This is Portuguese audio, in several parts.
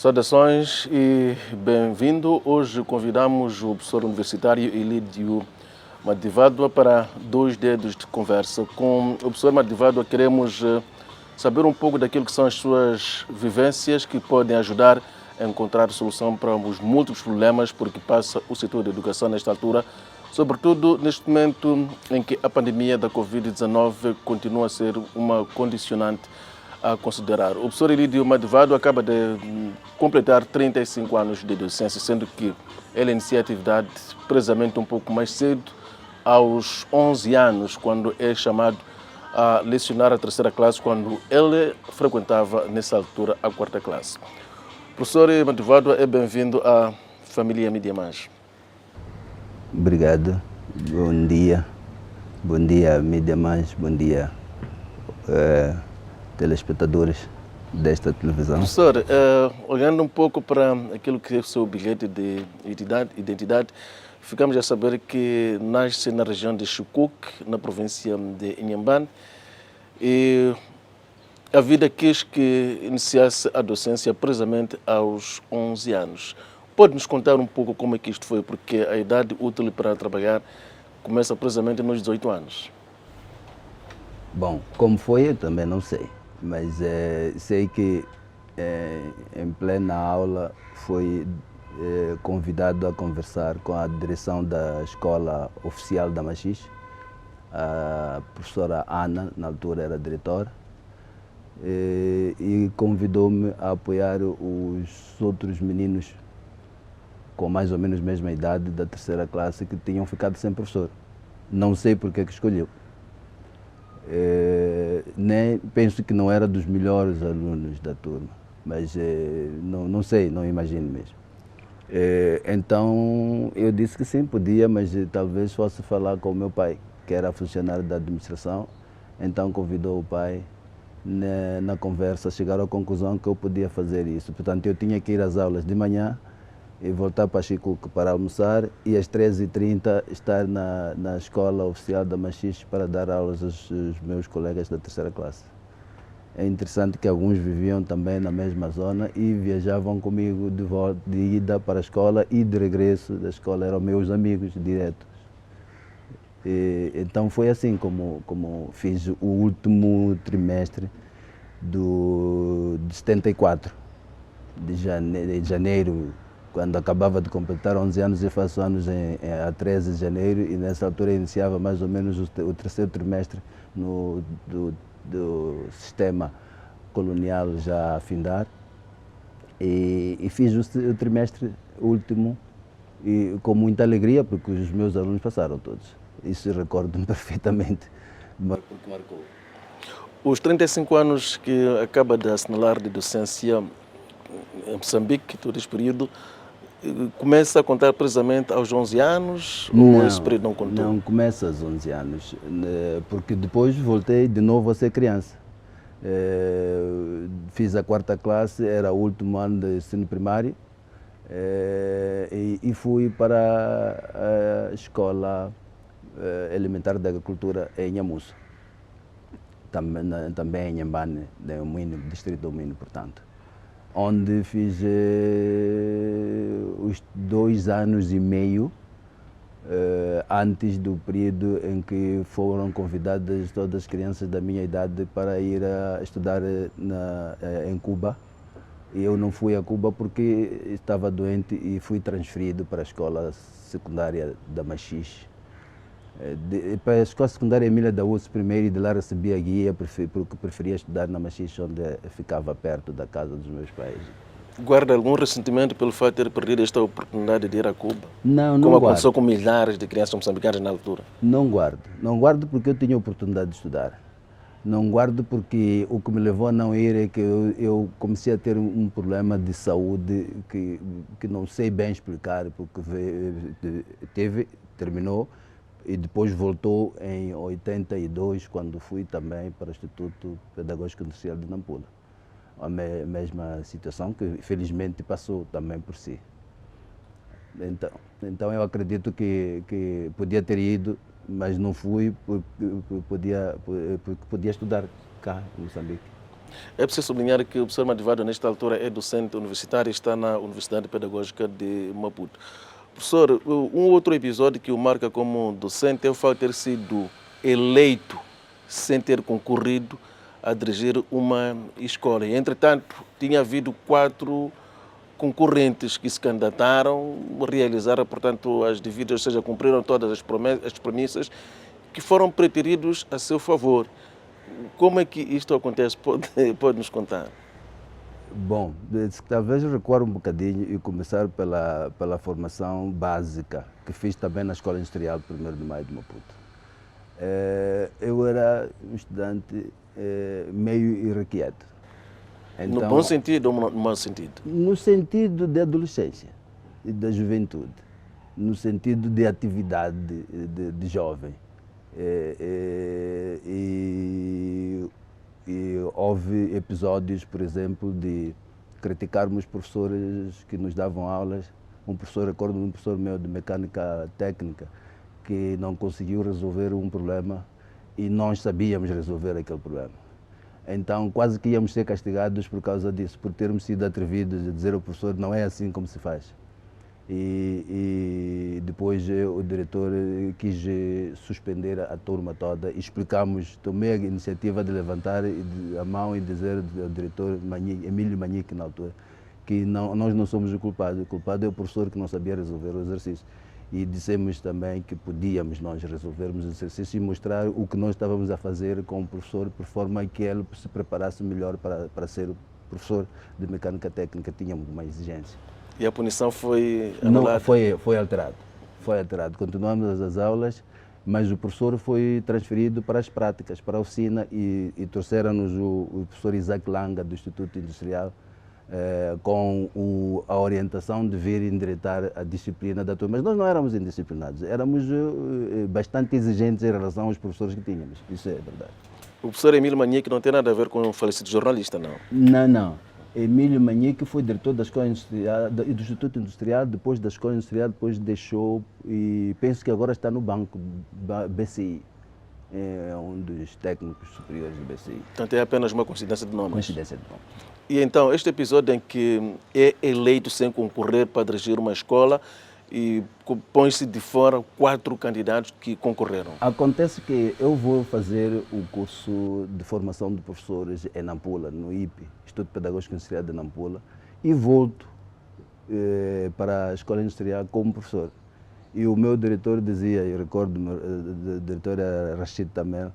Saudações e bem-vindo. Hoje convidamos o professor universitário Elídio Madivadua para 2 dedos de conversa. Com o professor Madivadua queremos saber um pouco daquilo que são as suas vivências que podem ajudar a encontrar solução para os múltiplos problemas por que passa o setor da educação nesta altura, sobretudo neste momento em que a pandemia da Covid-19 continua a ser uma condicionante a considerar. O professor Elídio Madivadua acaba de completar 35 anos de docência, sendo que ele inicia a atividade precisamente um pouco mais cedo, aos 11 anos, quando é chamado a lecionar a 3ª classe, quando ele frequentava, nessa altura, a 4ª classe. Professor Madivadua, é bem-vindo à família Mídia Mais. Obrigado. Bom dia. Bom dia, Mídia Mais. Bom dia, telespectadores desta televisão. Professor, olhando um pouco para aquilo que é o seu bilhete de identidade, ficamos a saber que nasce na região de Chukuk, na província de Inhambane, e a vida quis que iniciasse a docência precisamente aos 11 anos. Pode-nos contar um pouco como é que isto foi, porque a idade útil para trabalhar começa precisamente nos 18 anos. Bom, como foi eu também não sei, mas sei que em plena aula fui convidado a conversar com a direção da Escola Oficial da Machixe, a professora Ana, na altura era diretora, e convidou-me a apoiar os outros meninos com mais ou menos a mesma idade da 3ª classe que tinham ficado sem professor. Não sei porque que escolheu. Nem penso que não era dos melhores alunos da turma, mas não sei, não imagino mesmo. Então eu disse que sim, podia, mas talvez fosse falar com o meu pai, que era funcionário da administração. Então convidou o pai. Na conversa chegaram à conclusão que eu podia fazer isso. Portanto, eu tinha que ir às aulas de manhã e voltar para Chikuque para almoçar e às 13h30 estar na Escola Oficial da Machixe para dar aulas aos meus colegas da 3ª classe. É interessante que alguns viviam também na mesma zona e viajavam comigo de ida para a escola e de regresso da escola, eram meus amigos diretos. Então foi assim como fiz o último trimestre de 74, de janeiro, quando acabava de completar 11 anos. Eu faço anos a 13 de janeiro e nessa altura iniciava mais ou menos o 3º trimestre do sistema colonial já a findar, e fiz o trimestre último e com muita alegria, porque os meus alunos passaram todos. Isso recordo-me perfeitamente. Porque marcou. Os 35 anos que acaba de assinalar de docência em Moçambique, todo esse período, começa a contar precisamente aos 11 anos? Não, ou esse período não contou? Não começa aos 11 anos, porque depois voltei de novo a ser criança. Fiz a 4ª classe, era o último ano de ensino primário, e fui para a Escola Elementar de Agricultura em Nhamuço, também em Inhambane, no distrito do Moinho, portanto, onde fiz os 2 anos e meio antes do período em que foram convidadas todas as crianças da minha idade para ir a estudar em Cuba. E eu não fui a Cuba porque estava doente e fui transferido para a escola secundária da Machixe. Para a escola secundária Emília da USP primeiro, e de lá recebi a guia porque preferia estudar na Machixe, onde ficava perto da casa dos meus pais. Guarda algum ressentimento pelo fato de ter perdido esta oportunidade de ir a Cuba? Não Como guardo. aconteceu com milhares de crianças moçambicanas na altura? Não guardo porque eu tinha a oportunidade de estudar. Não guardo porque o que me levou a não ir é que eu comecei a ter um problema de saúde que não sei bem explicar, porque terminou e depois voltou em 82, quando fui também para o Instituto Pedagógico Industrial de Nampula. A mesma situação que felizmente passou também por si. Então eu acredito que podia ter ido, mas não fui porque podia estudar cá em Moçambique. É preciso sublinhar que o professor Madivado, nesta altura, é docente universitário e está na Universidade Pedagógica de Maputo. Professor, um outro episódio que o marca como docente é o fato de ter sido eleito sem ter concorrido a dirigir uma escola. Entretanto, tinha havido 4 concorrentes que se candidataram, realizaram, portanto, as devidas, ou seja, cumpriram todas as premissas que foram preteridos a seu favor. Como é que isto acontece? Pode nos contar? Bom, talvez recuar um bocadinho e começar pela formação básica, que fiz também na Escola Industrial 1º de Maio de Maputo. Eu era um estudante meio irrequieto. Então, no bom sentido ou no mau sentido? No sentido de adolescência e da juventude, no sentido de atividade de jovem. E houve episódios, por exemplo, de criticarmos professores que nos davam aulas. Recordo um professor meu de mecânica técnica que não conseguiu resolver um problema e nós sabíamos resolver aquele problema. Então quase que íamos ser castigados por causa disso, por termos sido atrevidos a dizer ao professor não é assim como se faz. E depois o diretor quis suspender a turma toda. Tomei a iniciativa de levantar a mão e dizer ao diretor Emílio Manique, na altura, que nós não somos o culpado é o professor que não sabia resolver o exercício. E dissemos também que podíamos nós resolvermos o exercício e mostrar o que nós estávamos a fazer com o professor, por forma que ele se preparasse melhor para ser professor de mecânica técnica. Tínhamos uma exigência. E a punição foi anulada? Não, foi alterado. Foi alterado. Continuamos as aulas, mas o professor foi transferido para as práticas, para a oficina, e trouxeram-nos o professor Isaac Langa, do Instituto Industrial, com a orientação de vir endireitar a disciplina da turma. Mas nós não éramos indisciplinados, éramos bastante exigentes em relação aos professores que tínhamos. Isso é verdade. O professor Emílio Manique não tem nada a ver com o falecido jornalista, não? Não. Emílio Manique foi diretor da Escola Industrial, do Instituto Industrial, depois da Escola Industrial, depois deixou e penso que agora está no banco BCI. É um dos técnicos superiores do BCI. Portanto, é apenas uma coincidência de nomes. Coincidência de nomes. E então, este episódio em que é eleito sem concorrer para dirigir uma escola e põe-se de fora 4 candidatos que concorreram. Acontece que eu vou fazer o curso de formação de professores em Nampula, no IPE, Instituto Pedagógico Industrial de Nampula, e volto para a Escola Industrial como professor. E o meu diretor dizia, eu recordo, o diretor era Rachid também,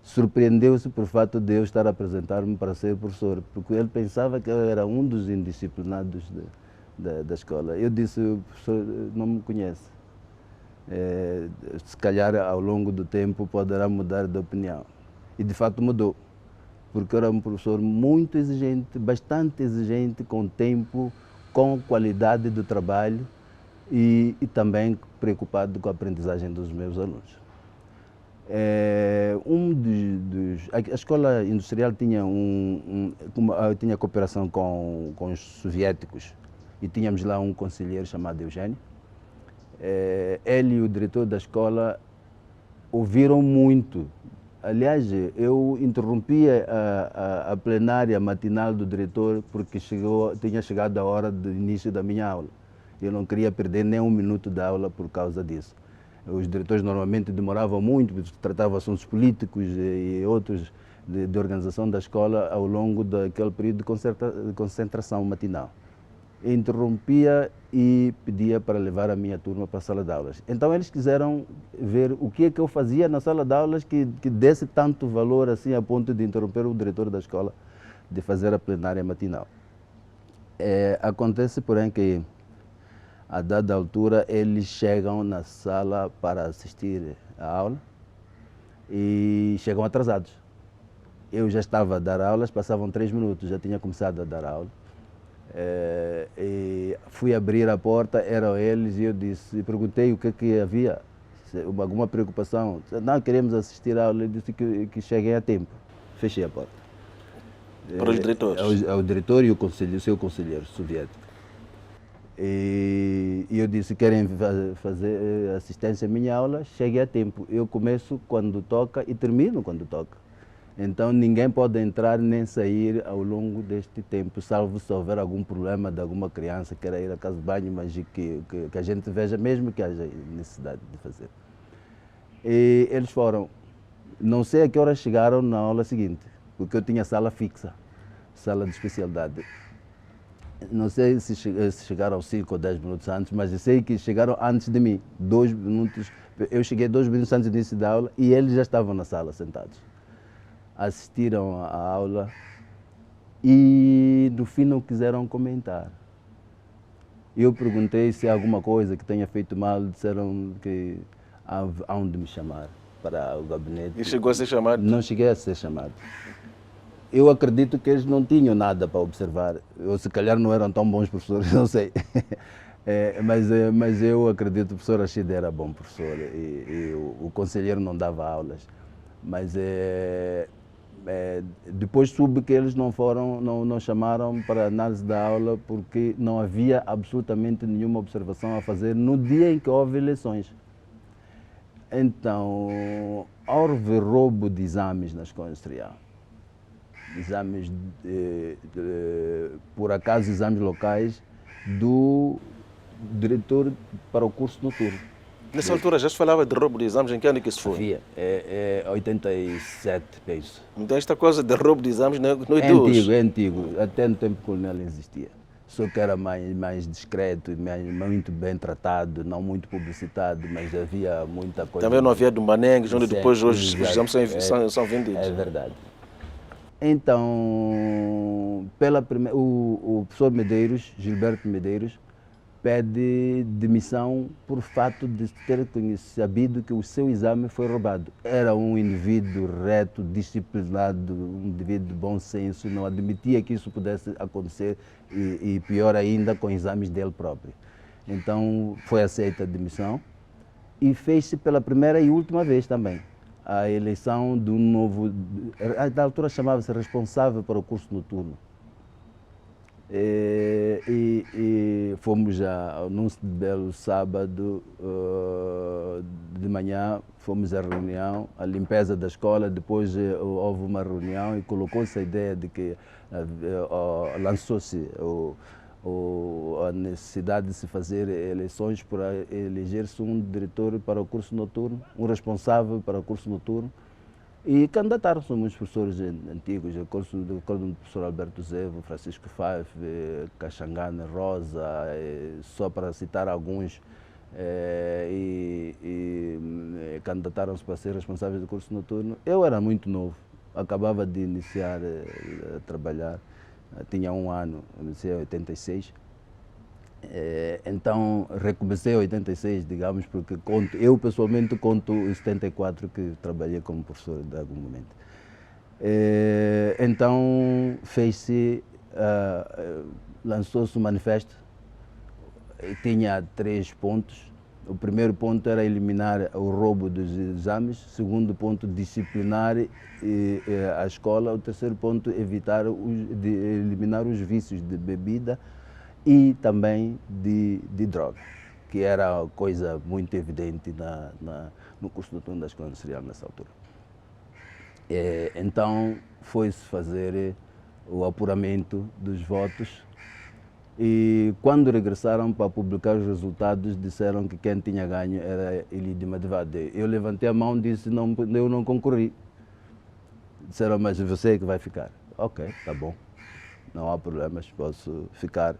surpreendeu-se por fato de eu estar a apresentar-me para ser professor, porque ele pensava que eu era um dos indisciplinados da escola. Eu disse, o professor não me conhece. Se calhar ao longo do tempo poderá mudar de opinião. E de fato mudou, porque eu era um professor muito exigente, bastante exigente, com tempo, com qualidade do trabalho e também preocupado com a aprendizagem dos meus alunos. A escola industrial tinha tinha cooperação com os soviéticos e tínhamos lá um conselheiro chamado Eugênio. Ele e o diretor da escola ouviram muito. Aliás, eu interrompia a plenária matinal do diretor porque tinha chegado a hora do início da minha aula. Eu não queria perder nem um minuto da aula por causa disso. Os diretores normalmente demoravam muito, tratavam assuntos políticos e outros de organização da escola ao longo daquele período de concentração matinal. Eu interrompia e pedia para levar a minha turma para a sala de aulas. Então eles quiseram ver o que é que eu fazia na sala de aulas que desse tanto valor assim a ponto de interromper o diretor da escola de fazer a plenária matinal. Acontece, porém, que a dada altura eles chegam na sala para assistir a aula e chegam atrasados. Eu já estava a dar aulas, passavam 3 minutos, já tinha começado a dar aula. E fui abrir a porta, eram eles, e eu perguntei o que havia, alguma preocupação. Não, queremos assistir a aula. Eu disse que cheguem a tempo. Fechei a porta. Para os diretores? Ao diretor e o seu conselheiro soviético. E eu disse, querem fazer assistência à minha aula, chegue a tempo. Eu começo quando toca e termino quando toca. Então ninguém pode entrar nem sair ao longo deste tempo, salvo se houver algum problema de alguma criança que queira ir à casa de banho, mas que a gente veja mesmo que haja necessidade de fazer. E eles foram, não sei a que horas chegaram na aula seguinte, porque eu tinha sala fixa, sala de especialidade. Não sei se chegaram 5 ou 10 minutos antes, mas eu sei que chegaram antes de mim, 2 minutos. Eu cheguei 2 minutos antes do início da aula e eles já estavam na sala sentados. Assistiram à aula e no fim não quiseram comentar. Eu perguntei se há alguma coisa que tenha feito mal, disseram que hão de me chamar para o gabinete. E chegou a ser chamado? Não cheguei a ser chamado. Eu acredito que eles não tinham nada para observar, ou se calhar não eram tão bons professores, não sei. Mas eu acredito que o professor Rachid era bom professor e o conselheiro não dava aulas. Mas depois soube que eles não chamaram para análise da aula porque não havia absolutamente nenhuma observação a fazer no dia em que houve eleições. Então, houve roubo de exames na escola industrial. Exames, por acaso, exames locais do diretor para o curso noturno. Nessa altura já se falava de roubo de exames, em que ano que isso foi? Havia, 87, penso. Então esta coisa de roubo de exames não é de hoje? É antigo, até no tempo colonial existia. Só que era mais discreto, muito bem tratado, não muito publicitado, mas havia muita coisa. Também não havia Dumbanengues, onde depois hoje os exato, exames são vendidos. É verdade. Então, o professor Medeiros, Gilberto Medeiros, pede demissão por fato de ter sabido que o seu exame foi roubado. Era um indivíduo reto, disciplinado, um indivíduo de bom senso, não admitia que isso pudesse acontecer e pior ainda com exames dele próprio. Então foi aceita a demissão e fez-se pela primeira e última vez também a eleição do novo, da altura chamava-se responsável para o curso noturno. E fomos já, num belo sábado de manhã, fomos à reunião, a limpeza da escola, depois houve uma reunião e colocou-se a ideia de que lançou-se a necessidade de se fazer eleições para eleger-se um diretor para o curso noturno, um responsável para o curso noturno. E candidataram-se muitos professores antigos, o curso do professor Alberto Zevo, Francisco Faif, Caxangana Rosa, só para citar alguns, candidataram-se para ser responsáveis do curso noturno. Eu era muito novo, acabava de iniciar a trabalhar, tinha 1 ano, iniciei em 86. Então recomecei em 86, digamos, porque eu pessoalmente conto os 74 que trabalhei como professor de algum momento. Então lançou-se um manifesto, tinha 3 pontos. O primeiro ponto era eliminar o roubo dos exames, o segundo ponto disciplinar a escola, o terceiro ponto eliminar os vícios de bebida e também de droga, que era coisa muito evidente no curso noturno da escola industrial nessa altura. Então foi-se fazer o apuramento dos votos e quando regressaram para publicar os resultados disseram que quem tinha ganho era Elídio Madivade. Eu levantei a mão e disse eu não concorri. Disseram, mas você é que vai ficar. Ok, tá bom, não há problemas, posso ficar.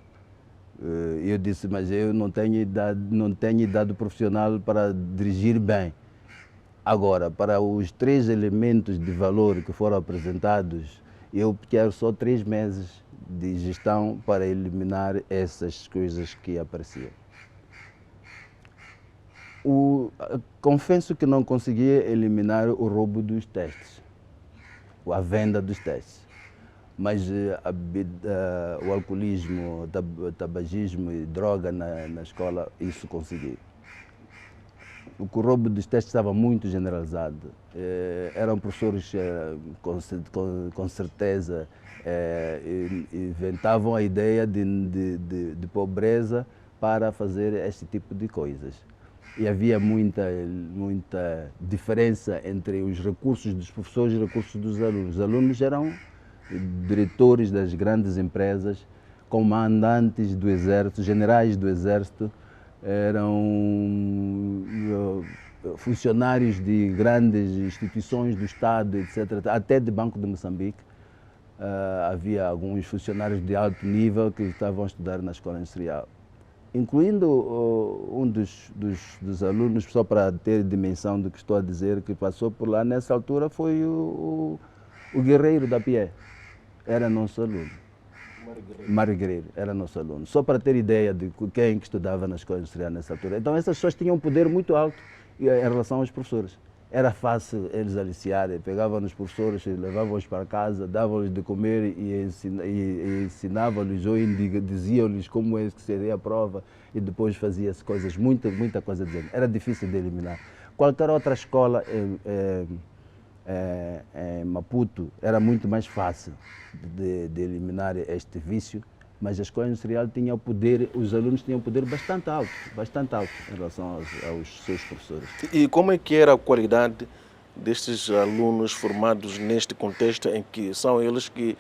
Eu disse, mas eu não tenho idade profissional para dirigir bem. Agora, para os 3 elementos de valor que foram apresentados, eu quero só 3 meses de gestão para eliminar essas coisas que apareciam. Confesso que não conseguia eliminar o roubo dos testes, a venda dos testes. Mas o alcoolismo, o tabagismo e droga na escola, isso consegui. O roubo dos testes estava muito generalizado. Eram professores com certeza inventavam a ideia de pobreza para fazer este tipo de coisas. e havia muita diferença entre os recursos dos professores e os recursos dos alunos. Os alunos eram diretores das grandes empresas, comandantes do exército, generais do exército, eram funcionários de grandes instituições do Estado, etc., até do Banco de Moçambique. Havia alguns funcionários de alto nível que estavam a estudar na escola industrial, incluindo um dos alunos, só para ter dimensão do que estou a dizer, que passou por lá nessa altura, foi o Guerreiro da PIE, era nosso aluno. Mário Guerreiro era nosso aluno, só para ter ideia de quem que estudava na escola industrial nessa altura. Então essas pessoas tinham um poder muito alto em relação aos professores. Era fácil eles aliciarem, pegavam os professores, levavam-os para casa, davam-lhes de comer e ensinavam-lhes ou diziam-lhes como é que seria a prova e depois fazia-se coisas, muita coisa dizendo. Era difícil de eliminar. Qualquer outra escola em Maputo era muito mais fácil de eliminar este vício, mas a escola industrial tinha o poder, os alunos tinham um poder bastante alto em relação aos seus professores. E como é que era a qualidade destes alunos formados neste contexto em que são eles que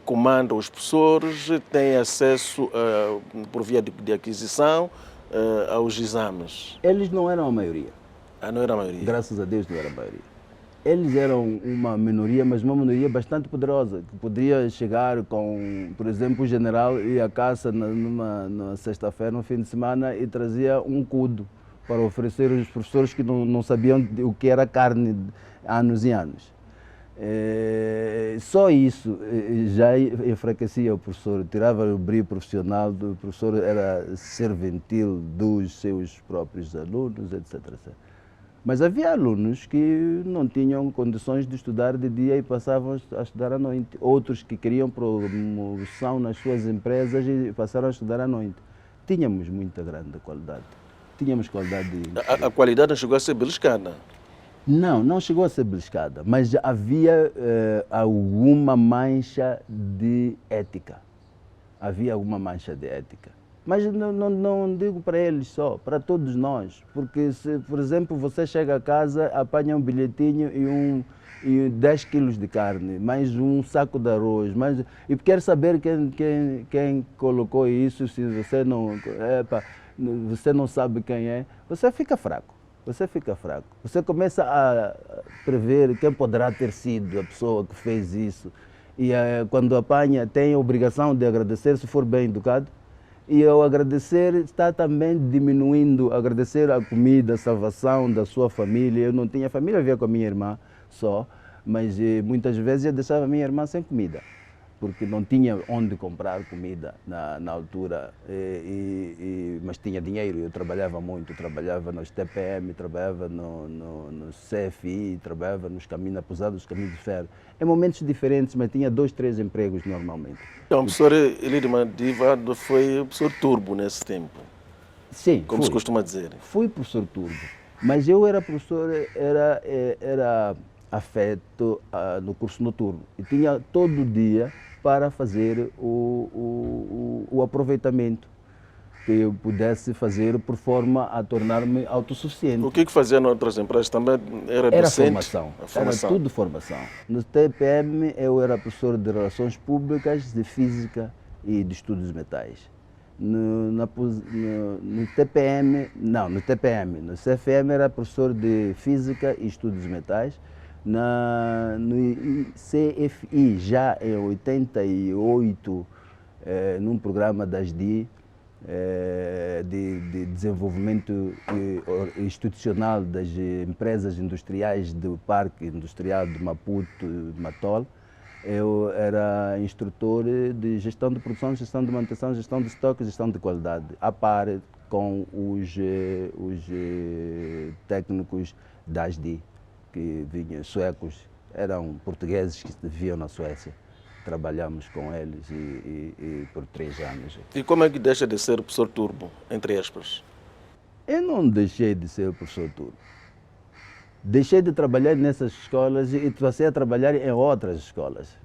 comandam os professores, têm acesso, por via de aquisição, aos exames? Eles não eram a maioria. Não era a maioria? Graças a Deus não era a maioria. Eles eram uma minoria, mas uma minoria bastante poderosa, que podia chegar com, por exemplo, o general ia à caça numa sexta-feira, no fim de semana, e trazia um cudo para oferecer aos professores que não sabiam o que era carne há anos e anos. Só isso já enfraquecia o professor, tirava o brilho profissional, o professor era serventil dos seus próprios alunos, etc. Mas havia alunos que não tinham condições de estudar de dia e passavam a estudar à noite. Outros que queriam promoção nas suas empresas e passaram a estudar à noite. Tínhamos muita grande qualidade. Tínhamos qualidade A qualidade não chegou a ser beliscada? Não chegou a ser beliscada, mas havia alguma mancha de ética. Havia alguma mancha de ética. Mas não digo para eles só, para todos nós. Porque se, por exemplo, você chega a casa, apanha um bilhetinho e 10 quilos de carne, mais um saco de arroz, e quer saber quem colocou isso, se você não sabe quem é, você fica fraco. Você começa a prever quem poderá ter sido a pessoa que fez isso. E quando apanha, tem a obrigação de agradecer se for bem educado. E ao agradecer, está também diminuindo, agradecer a comida, a salvação da sua família. Eu não tinha família, eu vivia com a minha irmã só, mas muitas vezes eu deixava a minha irmã sem comida, porque não tinha onde comprar comida na altura, mas tinha dinheiro. Eu trabalhava muito, trabalhava nos TPM, trabalhava no CFI, trabalhava nos caminhos, apesar dos caminhos de ferro. Em momentos diferentes, mas tinha 2, 3 empregos normalmente. Então, o professor Elidio Madivado foi o professor turbo nesse tempo? Sim, como se costuma dizer. Fui professor turbo, mas eu era professor, era afeto no curso noturno e tinha todo dia para fazer o aproveitamento que eu pudesse fazer por forma a tornar-me autossuficiente. O que fazia em outras empresas também era docente? Formação, era tudo formação. No TPM eu era professor de Relações Públicas, de Física e de Estudos Metais. No TPM, no CFM era professor de Física e Estudos Metais. No CFI, já em 88, num programa da ASDI, de desenvolvimento institucional das empresas industriais do Parque Industrial de Maputo, Matol, eu era instrutor de gestão de produção, gestão de manutenção, gestão de estoque, gestão de qualidade, a par com os técnicos da ASDI, que vinham suecos, eram portugueses que viviam na Suécia. Trabalhamos com eles e por 3 anos. E como é que deixa de ser o professor turbo, entre aspas? Eu não deixei de ser o professor turbo. Deixei de trabalhar nessas escolas e passei a trabalhar em outras escolas.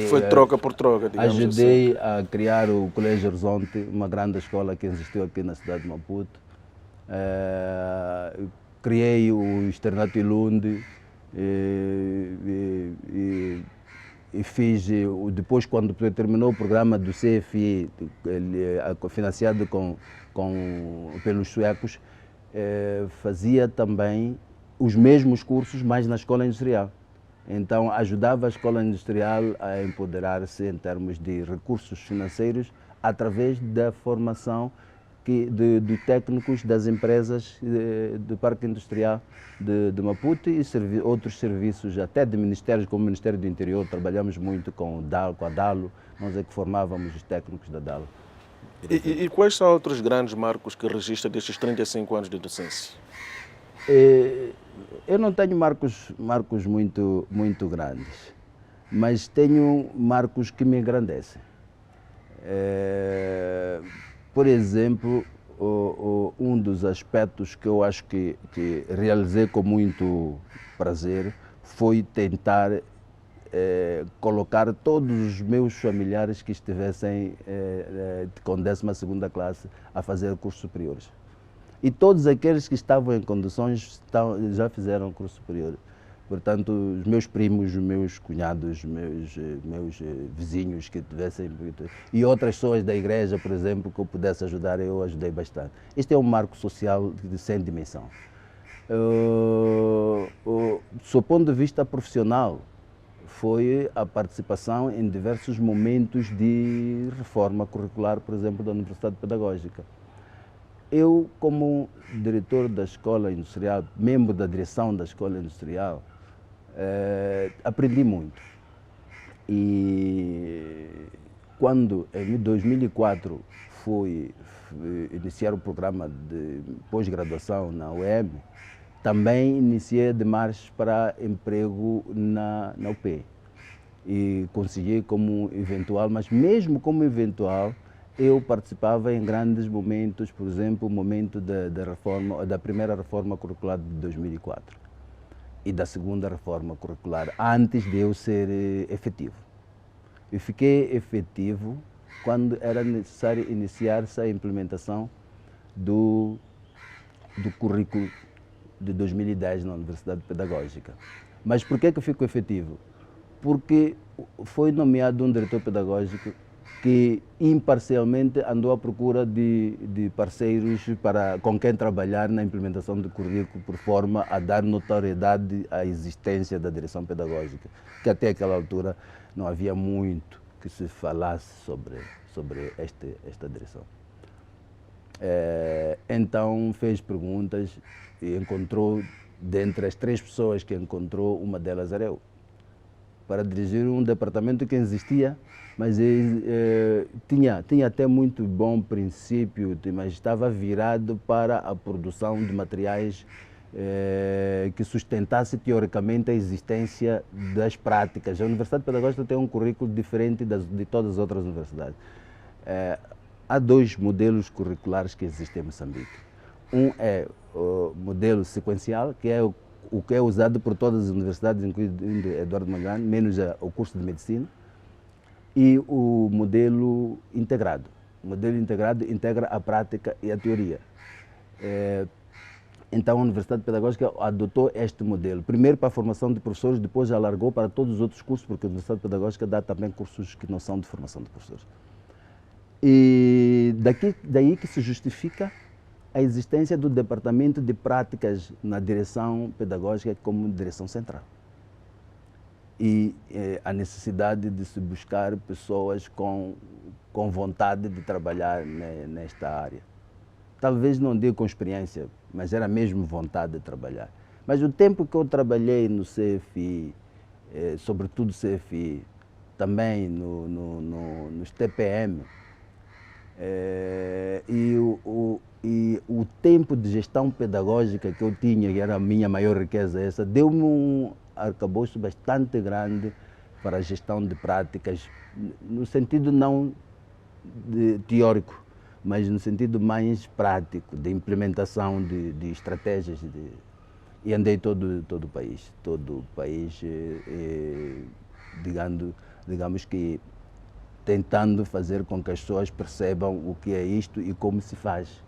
Foi troca por troca, digamos assim. Ajudei a criar o Colégio Horizonte, uma grande escola que existiu aqui na cidade de Maputo. Criei o Externato Ilunde e fiz, depois quando terminou o programa do CFI, financiado pelos suecos, fazia também os mesmos cursos, mas na escola industrial. Então ajudava a escola industrial a empoderar-se em termos de recursos financeiros através da formação de técnicos das empresas do Parque Industrial de Maputo e outros serviços, até de ministérios, como o Ministério do Interior. Trabalhamos muito com a DALO, nós é que formávamos os técnicos da DALO. E quais são outros grandes marcos que registra destes 35 anos de docência? Eu não tenho marcos muito grandes, mas tenho marcos que me engrandecem. Por exemplo, um dos aspectos que eu acho que realizei com muito prazer foi tentar colocar todos os meus familiares que estivessem com 12ª classe a fazer cursos superiores. E todos aqueles que estavam em condições já fizeram curso superior. Portanto, os meus primos, os meus cunhados, meus vizinhos que tivessem... E outras pessoas da igreja, por exemplo, que eu pudesse ajudar, eu ajudei bastante. Este é um marco social sem dimensão. Do ponto de vista profissional, foi a participação em diversos momentos de reforma curricular, por exemplo, da Universidade Pedagógica. Eu, como diretor da Escola Industrial, membro da direção da Escola Industrial, aprendi muito. E quando, em 2004, fui iniciar o programa de pós-graduação na UEM, também iniciei demarches para emprego na UP. E consegui como eventual, mas mesmo como eventual, eu participava em grandes momentos, por exemplo, o momento da primeira reforma curricular de 2004 e da segunda reforma curricular, antes de eu ser efetivo. Eu fiquei efetivo quando era necessário iniciar-se a implementação do currículo de 2010 na Universidade Pedagógica. Mas por que eu fico efetivo? Porque foi nomeado um diretor pedagógico que imparcialmente andou à procura de parceiros com quem trabalhar na implementação do currículo, por forma a dar notoriedade à existência da direção pedagógica, que até aquela altura não havia muito que se falasse sobre esta direção. Então fez perguntas e encontrou, dentre as 3 pessoas que encontrou, uma delas era eu, para dirigir um departamento que existia, mas tinha até muito bom princípio, mas estava virado para a produção de materiais que sustentasse teoricamente a existência das práticas. A Universidade Pedagógica tem um currículo diferente de todas as outras universidades. Há 2 modelos curriculares que existem em Moçambique. Um é o modelo sequencial, que é o que é usado por todas as universidades, incluindo Eduardo Mondlane, menos o curso de medicina, e o modelo integrado. O modelo integrado integra a prática e a teoria. Então a Universidade Pedagógica adotou este modelo, primeiro para a formação de professores, depois alargou para todos os outros cursos, porque a Universidade Pedagógica dá também cursos que não são de formação de professores. E daí que se justifica a existência do Departamento de Práticas na direção pedagógica como direção central. E a necessidade de se buscar pessoas com vontade de trabalhar nesta área. Talvez não diga com experiência, mas era mesmo vontade de trabalhar. Mas o tempo que eu trabalhei no CFI, sobretudo CFI, também nos TPM, e o tempo de gestão pedagógica que eu tinha, que era a minha maior riqueza essa, deu-me um arcabouço bastante grande para a gestão de práticas, no sentido não teórico, mas no sentido mais prático, de implementação de estratégias. E andei todo o país, digamos que tentando fazer com que as pessoas percebam o que é isto e como se faz.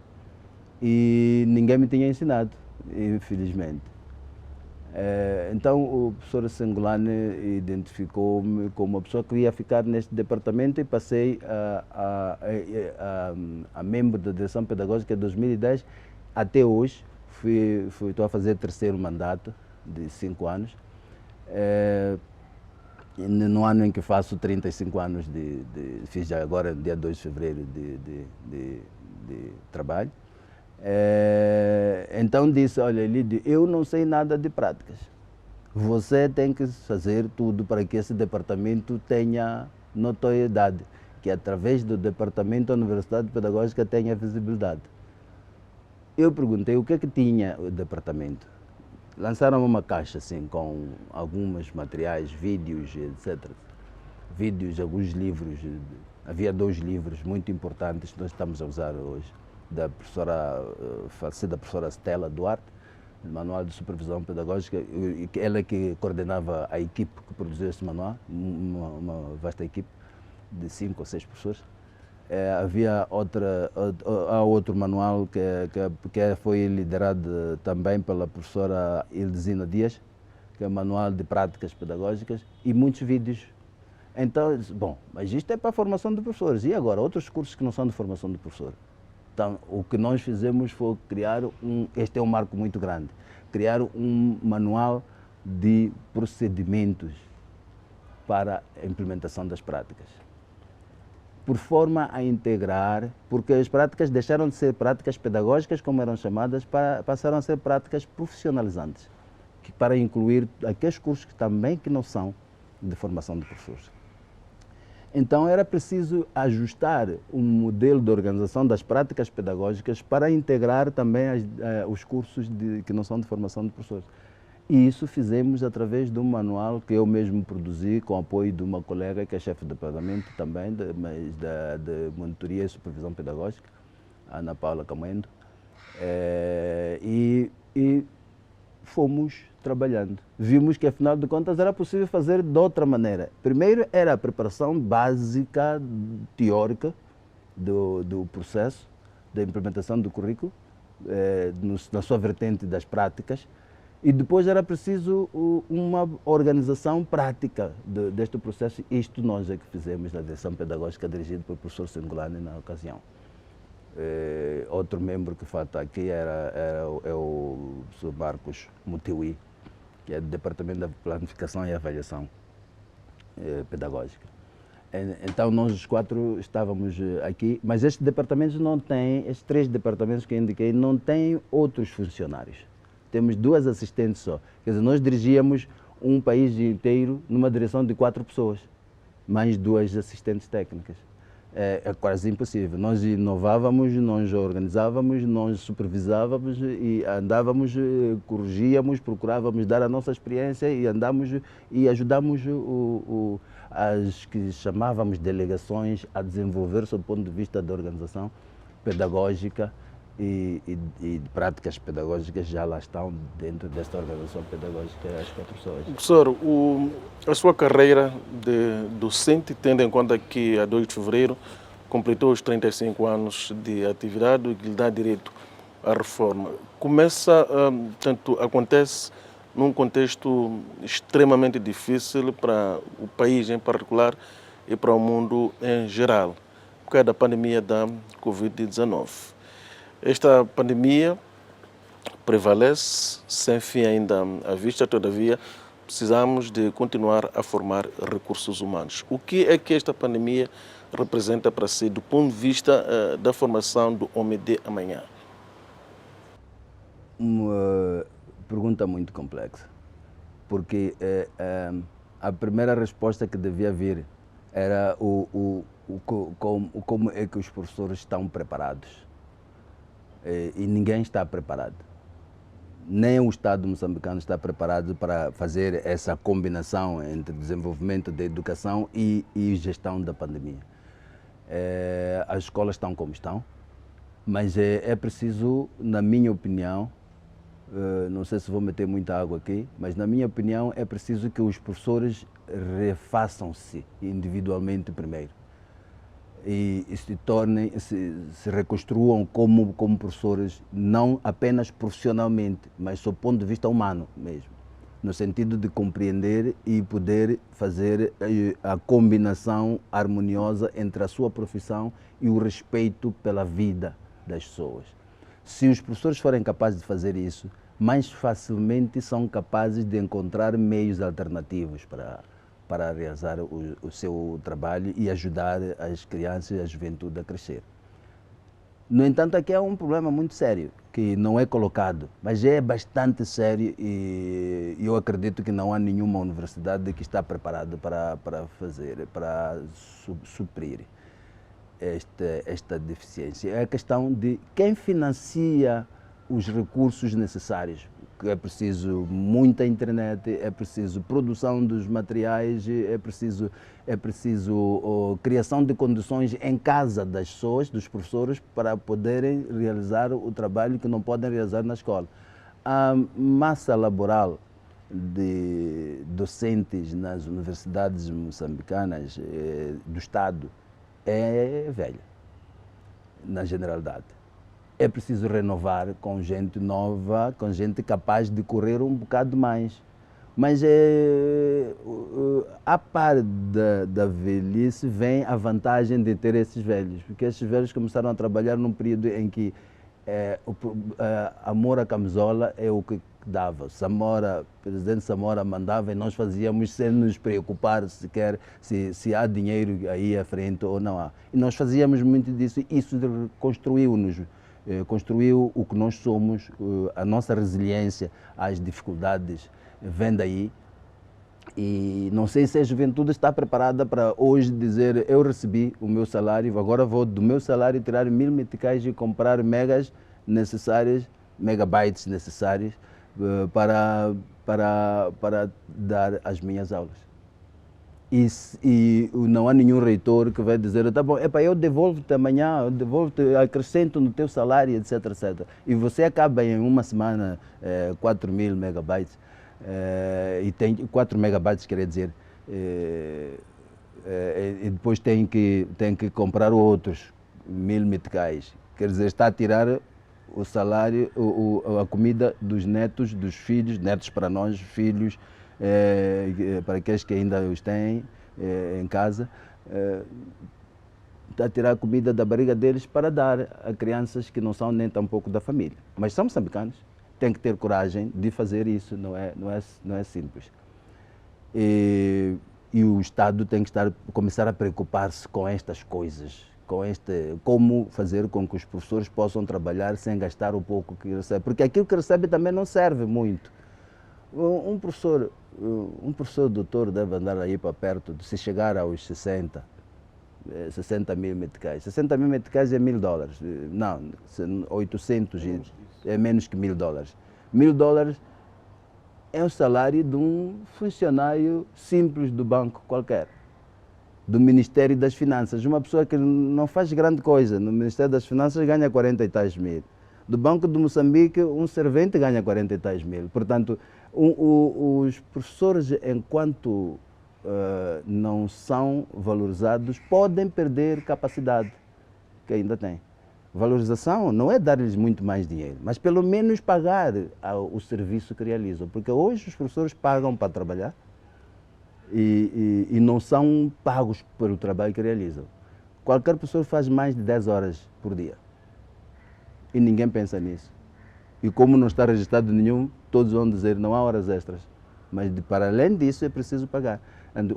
e ninguém me tinha ensinado, infelizmente. Então o professor Sengolane identificou-me como uma pessoa que ia ficar neste departamento e passei a membro da direção pedagógica de 2010 até hoje. Estou a fazer terceiro mandato de 5 anos. No ano em que faço 35 anos fiz agora dia 2 de fevereiro de trabalho. Então disse, olha, Lídio, eu não sei nada de práticas. Você tem que fazer tudo para que esse departamento tenha notoriedade, que através do departamento a Universidade Pedagógica tenha visibilidade. Eu perguntei o que é que tinha o departamento. Lançaram uma caixa assim com alguns materiais, vídeos, etc. Vídeos, alguns livros. Havia 2 livros muito importantes que nós estamos a usar hoje, da professora, falecida professora Stella Duarte, Manual de Supervisão Pedagógica, ela que coordenava a equipe que produziu esse manual, uma vasta equipe de 5 ou 6 professores. Havia outro manual que foi liderado também pela professora Ildesina Dias, que é o Manual de Práticas Pedagógicas, e muitos vídeos. Então, bom, mas isto é para a formação de professores. E agora, outros cursos que não são de formação de professor? Então, o que nós fizemos foi criar este é um marco muito grande, criar um manual de procedimentos para a implementação das práticas, por forma a integrar, porque as práticas deixaram de ser práticas pedagógicas, como eram chamadas, passaram a ser práticas profissionalizantes, para incluir aqueles cursos que não são de formação de professores. Então era preciso ajustar um modelo de organização das práticas pedagógicas para integrar também os cursos que não são de formação de professores. E isso fizemos através de um manual que eu mesmo produzi com apoio de uma colega que é chefe de departamento também, de monitoria e supervisão pedagógica, Ana Paula Camoendo, e fomos trabalhando. Vimos que, afinal de contas, era possível fazer de outra maneira. Primeiro era a preparação básica, teórica, do processo, da implementação do currículo, na sua vertente das práticas, e depois era preciso uma organização prática deste processo. Isto nós é que fizemos na direção pedagógica dirigida pelo professor Sengolane na ocasião. Outro membro que falta aqui é o professor Marcos Mutiwi, que é do Departamento da Planificação e Avaliação Pedagógica. Então nós os 4 estávamos aqui, mas estes departamentos não têm, estes 3 departamentos que eu indiquei, não têm outros funcionários. Temos 2 assistentes só. Quer dizer, nós dirigíamos um país inteiro numa direção de 4 pessoas, mais 2 assistentes técnicas. É quase impossível. Nós inovávamos, nós organizávamos, nós supervisávamos e andávamos, corrigíamos, procurávamos dar a nossa experiência e andamos e ajudamos as que chamávamos delegações a desenvolver, sob o ponto de vista da organização pedagógica e de práticas pedagógicas, já lá estão dentro desta organização pedagógica as 4 pessoas. Professor, a sua carreira de docente, tendo em conta que a 2 de fevereiro completou os 35 anos de atividade e que lhe dá direito à reforma, acontece num contexto extremamente difícil para o país em particular e para o mundo em geral, por causa da pandemia da Covid-19. Esta pandemia prevalece, sem fim ainda à vista, todavia precisamos de continuar a formar recursos humanos. O que é que esta pandemia representa para si do ponto de vista da formação do homem de amanhã? Uma pergunta muito complexa, porque a primeira resposta que devia vir era como é que os professores estão preparados. E ninguém está preparado. Nem o Estado moçambicano está preparado para fazer essa combinação entre desenvolvimento da educação e gestão da pandemia. As escolas estão como estão, mas é preciso, na minha opinião, não sei se vou meter muita água aqui, mas na minha opinião é preciso que os professores refaçam-se individualmente primeiro. e se tornem, se reconstruam como professores, não apenas profissionalmente, mas sob o ponto de vista humano mesmo, no sentido de compreender e poder fazer a combinação harmoniosa entre a sua profissão e o respeito pela vida das pessoas. Se os professores forem capazes de fazer isso, mais facilmente são capazes de encontrar meios alternativos para realizar o seu trabalho e ajudar as crianças e a juventude a crescer. No entanto, aqui há um problema muito sério, que não é colocado, mas é bastante sério e eu acredito que não há nenhuma universidade que está preparada para suprir esta deficiência. É a questão de quem financia os recursos necessários. É preciso muita internet, é preciso produção dos materiais, é preciso criação de condições em casa das pessoas, dos professores, para poderem realizar o trabalho que não podem realizar na escola. A massa laboral de docentes nas universidades moçambicanas do Estado é velha, na generalidade. É preciso renovar com gente nova, com gente capaz de correr um bocado mais. Mas a par da velhice vem a vantagem de ter esses velhos, porque esses velhos começaram a trabalhar num período em que amor à camisola é o que dava. O presidente Samora mandava e nós fazíamos sem nos preocupar sequer se há dinheiro aí à frente ou não há. E nós fazíamos muito disso e isso construiu-nos. Construiu o que nós somos, a nossa resiliência às dificuldades vem daí. E não sei se a juventude está preparada para hoje dizer eu recebi o meu salário, agora vou do meu salário tirar 1000 meticais e comprar megas necessárias, megabytes necessários para dar as minhas aulas. E não há nenhum reitor que vai dizer, tá bom, eu devolvo-te amanhã, eu devolvo-te, acrescento no teu salário, etc, etc. E você acaba em uma semana 4000 megabytes, e tem 4 megabytes, quer dizer, e depois tem que comprar outros 1000 meticais. Quer dizer, está a tirar o salário, a comida dos netos, dos filhos, netos para nós, filhos, para aqueles que ainda os têm em casa, está a tirar a comida da barriga deles para dar a crianças que não são nem tampouco da família. Mas são moçambicanos, têm que ter coragem de fazer isso, não é simples. E o Estado tem que começar a preocupar-se com estas coisas, como fazer com que os professores possam trabalhar sem gastar o pouco que recebe, porque aquilo que recebe também não serve muito. Um professor doutor deve andar aí para perto, se chegar aos 60 mil meticais. 60 mil meticais é $1000. Não, 800 é menos que $1000. $1000 é o salário de um funcionário simples do banco qualquer, do Ministério das Finanças. Uma pessoa que não faz grande coisa no Ministério das Finanças ganha 40 e tais mil. Do Banco de Moçambique, um servente ganha 40 e tais mil. Portanto, os professores, enquanto não são valorizados, podem perder capacidade que ainda têm. Valorização não é dar-lhes muito mais dinheiro, mas pelo menos pagar o serviço que realizam. Porque hoje os professores pagam para trabalhar e não são pagos pelo trabalho que realizam. Qualquer professor faz mais de 10 horas por dia. E ninguém pensa nisso. E como não está registrado nenhum, todos vão dizer não há horas extras. Mas para além disso é preciso pagar.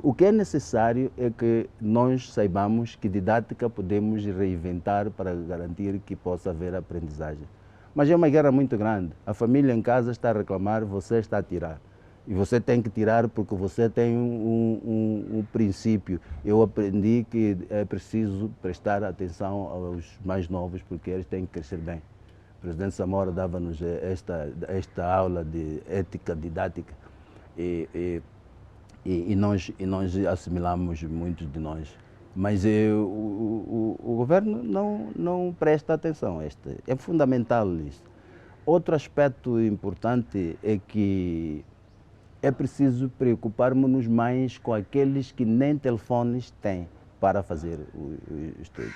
O que é necessário é que nós saibamos que didática podemos reinventar para garantir que possa haver aprendizagem. Mas é uma guerra muito grande. A família em casa está a reclamar, você está a tirar. E você tem que tirar porque você tem um princípio. Eu aprendi que é preciso prestar atenção aos mais novos porque eles têm que crescer bem. O presidente Samora dava-nos esta aula de ética didática e nós assimilamos muitos de nós. Mas o governo não presta atenção. É fundamental isso. Outro aspecto importante é que é preciso preocuparmos-nos mais com aqueles que nem telefones têm. para fazer o estudo.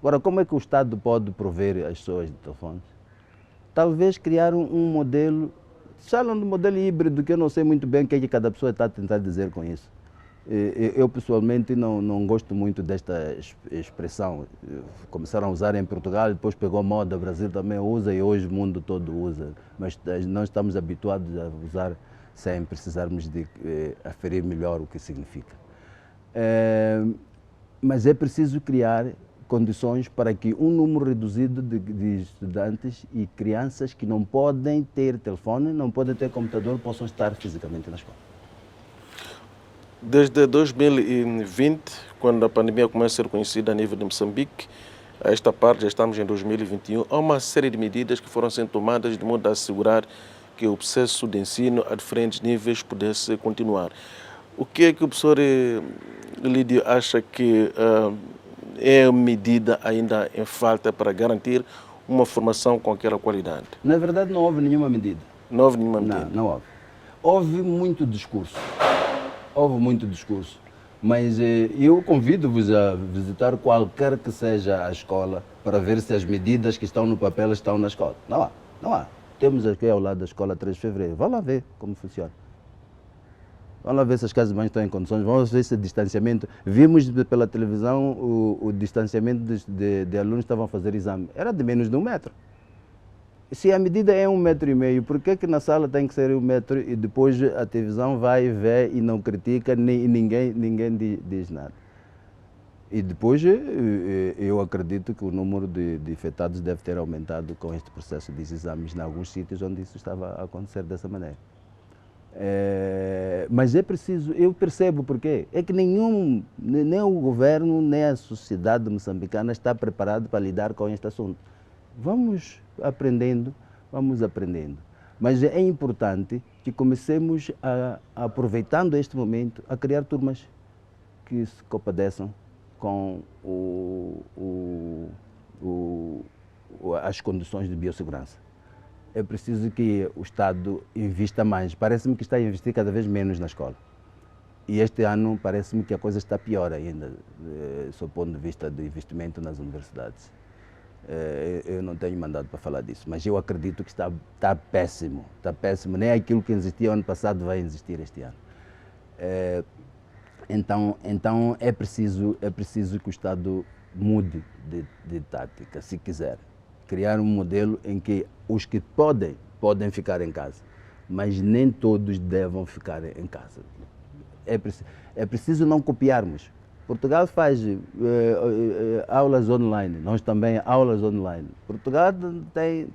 Agora, como é que o Estado pode prover as pessoas de telefones? Talvez criar um modelo, falam de modelo híbrido, que eu não sei muito bem o que é que cada pessoa está a tentar dizer com isso. Eu pessoalmente não gosto muito desta expressão. Começaram a usar em Portugal, depois pegou moda, o Brasil também usa e hoje o mundo todo usa. Mas nós estamos habituados a usar sem precisarmos de aferir melhor o que significa. Mas é preciso criar condições para que um número reduzido de estudantes e crianças que não podem ter telefone, não podem ter computador, possam estar fisicamente na escola. Desde 2020, quando a pandemia começa a ser conhecida a nível de Moçambique, a esta parte já estamos em 2021, há uma série de medidas que foram sendo tomadas de modo a assegurar que o processo de ensino a diferentes níveis pudesse continuar. O que é que o professor Lídio acha que é a medida ainda em falta para garantir uma formação com aquela qualidade? Na verdade, não houve nenhuma medida. Não houve nenhuma medida? Não houve. Houve muito discurso. Mas eu convido-vos a visitar qualquer que seja a escola para ver se as medidas que estão no papel estão na escola. Não há. Temos aqui ao lado da escola 3 de fevereiro. Vão lá ver como funciona. Vão lá ver se as casas de banho estão em condições, vamos ver se o distanciamento. Vimos pela televisão o distanciamento de alunos que estavam a fazer exame. Era de menos de 1 metro. Se a medida é 1,5 metro, por que na sala tem que ser 1 metro e depois a televisão vai ver e não critica, nem ninguém diz nada? E depois eu acredito que o número de infectados deve ter aumentado com este processo de exames em alguns sítios onde isso estava a acontecer dessa maneira. Mas é preciso, eu percebo porquê. É que nem o governo, nem a sociedade moçambicana está preparado para lidar com este assunto. Vamos aprendendo. Mas é importante que comecemos, aproveitando este momento, a criar turmas que se compadeçam com as condições de biossegurança. É preciso que o Estado invista mais. Parece-me que está a investir cada vez menos na escola. E este ano parece-me que a coisa está pior ainda, sob o ponto de vista do investimento nas universidades. Eu não tenho mandado para falar disso, mas eu acredito que está péssimo. Está péssimo. Nem aquilo que existia ano passado vai existir este ano. Então é preciso que o Estado mude de tática, se quiser. Criar um modelo em que os que podem ficar em casa, mas nem todos devem ficar em casa. É preciso não copiarmos. Portugal faz aulas online, nós também aulas online. Portugal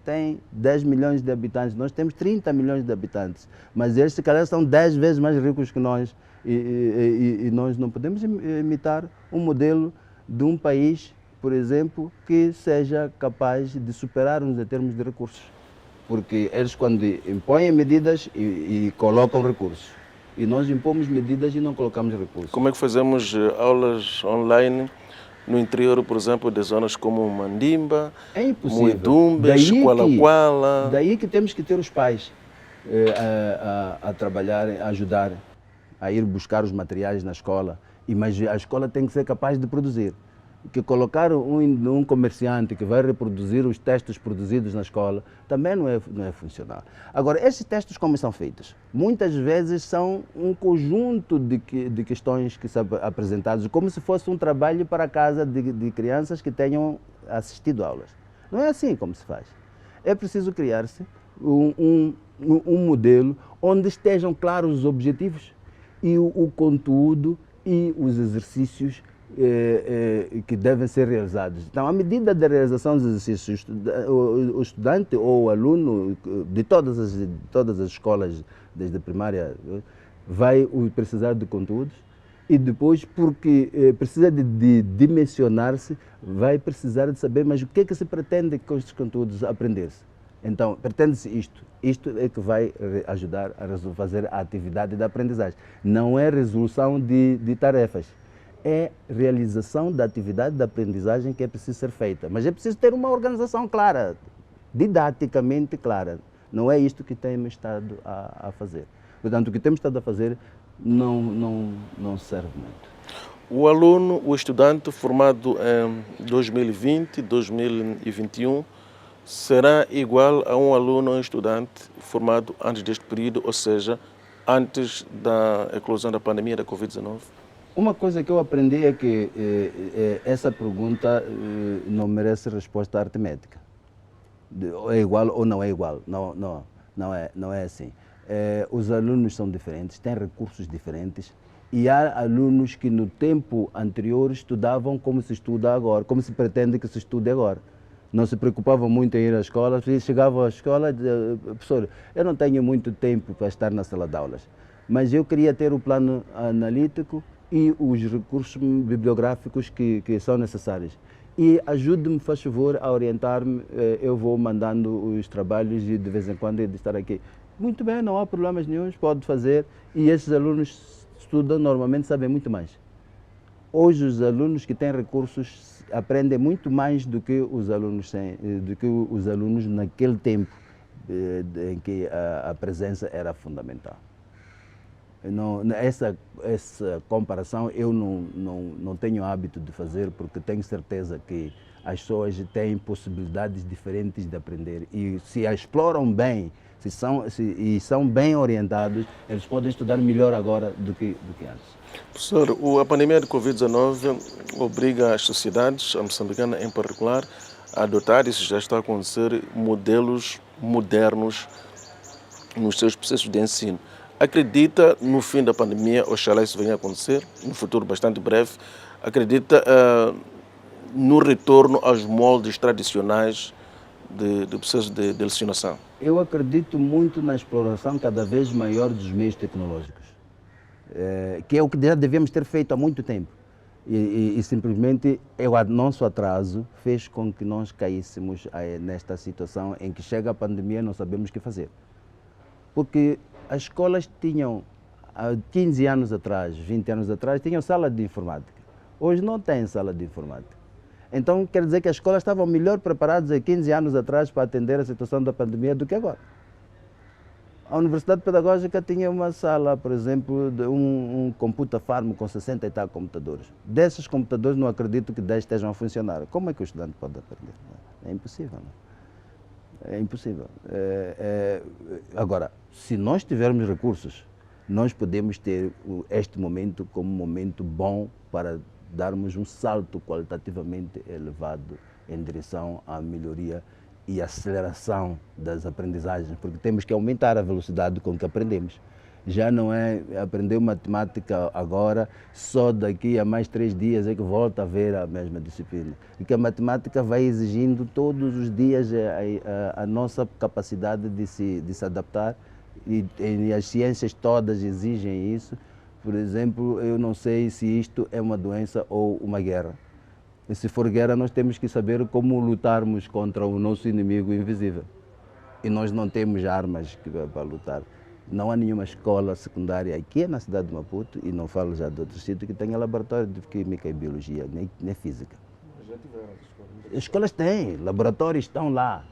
tem 10 milhões de habitantes, nós temos 30 milhões de habitantes, mas eles se calhar são 10 vezes mais ricos que nós e nós não podemos imitar um modelo de um país, por exemplo, que seja capaz de superar-nos em termos de recursos. Porque eles quando impõem medidas e colocam recursos. E nós impomos medidas e não colocamos recursos. Como é que fazemos aulas online no interior, por exemplo, de zonas como Mandimba, Muidumbe, Chiqualaquala? Daí que temos que ter os pais a trabalhar, a ajudar, a ir buscar os materiais na escola. Mas a escola tem que ser capaz de produzir. Que colocar um comerciante que vai reproduzir os textos produzidos na escola também não é funcional. Agora, esses textos como são feitos? Muitas vezes são um conjunto de questões que são apresentadas como se fosse um trabalho para casa de crianças que tenham assistido aulas. Não é assim como se faz. É preciso criar-se um modelo onde estejam claros os objetivos e o conteúdo e os exercícios que devem ser realizados. Então, à medida da realização dos exercícios, o estudante ou o aluno de todas as escolas, desde a primária, vai precisar de conteúdos e depois, porque precisa de dimensionar-se, vai precisar de saber, mas o que é que se pretende com estes conteúdos aprender-se? Então, pretende-se isto. Isto é que vai ajudar a fazer a atividade da aprendizagem. Não é resolução de tarefas. É realização da atividade da aprendizagem que é preciso ser feita. Mas é preciso ter uma organização clara, didaticamente clara. Não é isto que temos estado a fazer. Portanto, o que temos estado a fazer não serve muito. O aluno, o estudante formado em 2020, 2021, será igual a um aluno ou um estudante formado antes deste período, ou seja, antes da eclosão da pandemia da Covid-19? Uma coisa que eu aprendi é que essa pergunta não merece resposta aritmética. É igual ou não é igual? Não é assim. Os alunos são diferentes, têm recursos diferentes e há alunos que no tempo anterior estudavam como se estuda agora, como se pretende que se estude agora. Não se preocupavam muito em ir à escola, chegavam à escola e diziam, professor, eu não tenho muito tempo para estar na sala de aulas, mas eu queria ter o plano analítico e os recursos bibliográficos que são necessários. E ajude-me, faz favor, a orientar-me, eu vou mandando os trabalhos e de vez em quando ele estar aqui. Muito bem, não há problemas nenhums, pode fazer. E esses alunos estudam, normalmente sabem muito mais. Hoje os alunos que têm recursos aprendem muito mais do que os alunos naquele tempo em que a presença era fundamental. Essa comparação eu não tenho hábito de fazer porque tenho certeza que as pessoas têm possibilidades diferentes de aprender e se a exploram bem e são bem orientados, eles podem estudar melhor agora do que antes. Professor, a pandemia de Covid-19 obriga as sociedades, a moçambicana em particular, a adotar, isso já está a acontecer, modelos modernos nos seus processos de ensino. Acredita no fim da pandemia, oxalá isso venha a acontecer, no futuro bastante breve, acredita no retorno aos moldes tradicionais do processo de lecionação? Eu acredito muito na exploração cada vez maior dos meios tecnológicos, que é o que já devemos ter feito há muito tempo. E simplesmente o nosso atraso fez com que nós caíssemos nesta situação em que chega a pandemia e não sabemos o que fazer. Porque as escolas tinham, há 15 anos atrás, 20 anos atrás, tinham sala de informática. Hoje não tem sala de informática. Então, quer dizer que as escolas estavam melhor preparadas há 15 anos atrás para atender a situação da pandemia do que agora. A Universidade Pedagógica tinha uma sala, por exemplo, de um computer farm com 60 e tal computadores. Desses computadores, não acredito que 10 estejam a funcionar. Como é que o estudante pode aprender? É impossível, não? É impossível. Agora, se nós tivermos recursos, nós podemos ter este momento como um momento bom para darmos um salto qualitativamente elevado em direção à melhoria e aceleração das aprendizagens, porque temos que aumentar a velocidade com que aprendemos. Já não é aprender matemática agora, só daqui a mais 3 dias é que volta a ver a mesma disciplina. E que a matemática vai exigindo todos os dias a nossa capacidade de se adaptar e as ciências todas exigem isso. Por exemplo, eu não sei se isto é uma doença ou uma guerra. E se for guerra, nós temos que saber como lutarmos contra o nosso inimigo invisível. E nós não temos armas para lutar. Não há nenhuma escola secundária aqui na cidade de Maputo, e não falo já de outro sítio, que tenha laboratório de química e biologia, nem física. Já tiveram as escolas? As escolas têm, laboratórios estão lá,